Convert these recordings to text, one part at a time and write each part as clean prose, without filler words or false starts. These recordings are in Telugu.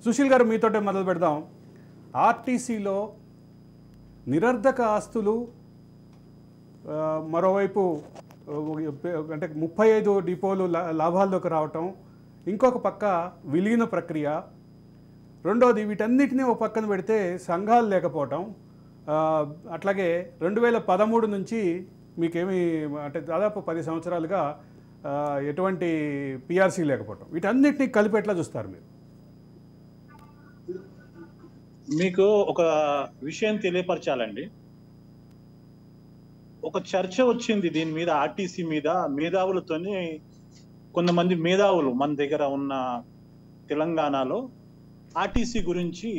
సుశీల్ గారు మీతోటే మొదలు పెడదాం. ఆర్టీసీలో నిరర్ధక ఆస్తులు, మరోవైపు అంటే 35 డిపోలు లాభాల్లోకి రావటం, ఇంకొక పక్క విలీన ప్రక్రియ, రెండోది వీటన్నిటినీ ఒక పక్కన పెడితే సంఘాలు లేకపోవటం, అట్లాగే 2013 నుంచి మీకేమి అంటే దాదాపు 10 సంవత్సరాలుగా ఎటువంటి పిఆర్సీ లేకపోవటం, వీటన్నిటినీ కలిపి ఎట్లా చూస్తారు మీరు? మీకు ఒక విషయం తెలియపరచాలండి. ఒక చర్చ వచ్చింది దీని మీద, ఆర్టీసీ మీద మేధావులతోని. కొంతమంది మేధావులు మన దగ్గర ఉన్న తెలంగాణలో ఆర్టీసీ గురించి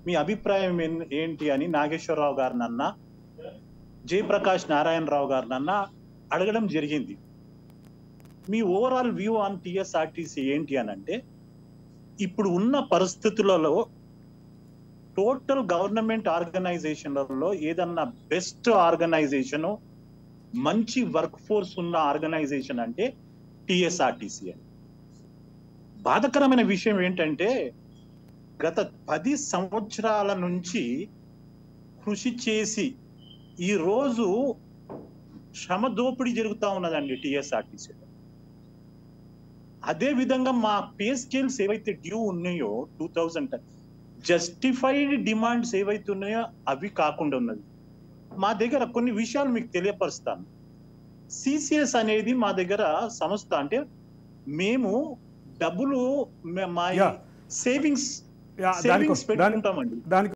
మీ అభిప్రాయం ఏంటి అని నాగేశ్వరరావు గారినన్నా, జయప్రకాష్ నారాయణరావు గారినన్నా అడగడం జరిగింది. మీ ఓవరాల్ వ్యూ ఆన్ టీఎస్ఆర్టీసీ ఏంటి అని అంటే, ఇప్పుడు ఉన్న పరిస్థితులలో టోటల్ గవర్నమెంట్ ఆర్గనైజేషన్లలో ఏదన్నా బెస్ట్ ఆర్గనైజేషన్, మంచి వర్క్ ఫోర్స్ ఉన్న ఆర్గనైజేషన్ అంటే టీఎస్ఆర్టీసీ అని. బాధకరమైన విషయం ఏంటంటే, గత 10 సంవత్సరాల నుంచి కృషి చేసి ఈ రోజు శ్రమ దోపిడీ జరుగుతూ ఉన్నదండి టీఎస్ఆర్టీసీలో. అదే విధంగా మా పే స్కేల్స్ ఏవైతే డ్యూ ఉన్నాయో 2010 జస్టిఫైడ్ డిమాండ్స్ ఏవైతే ఉన్నాయో అవి కాకుండా ఉన్నది. మా దగ్గర కొన్ని విషయాలు మీకు తెలియపరుస్తాను. సిసిఎస్ అనేది మా దగ్గర సంస్థ. అంటే మేము డబ్బులు మా సేవింగ్స్ పెట్టుకుంటామండి.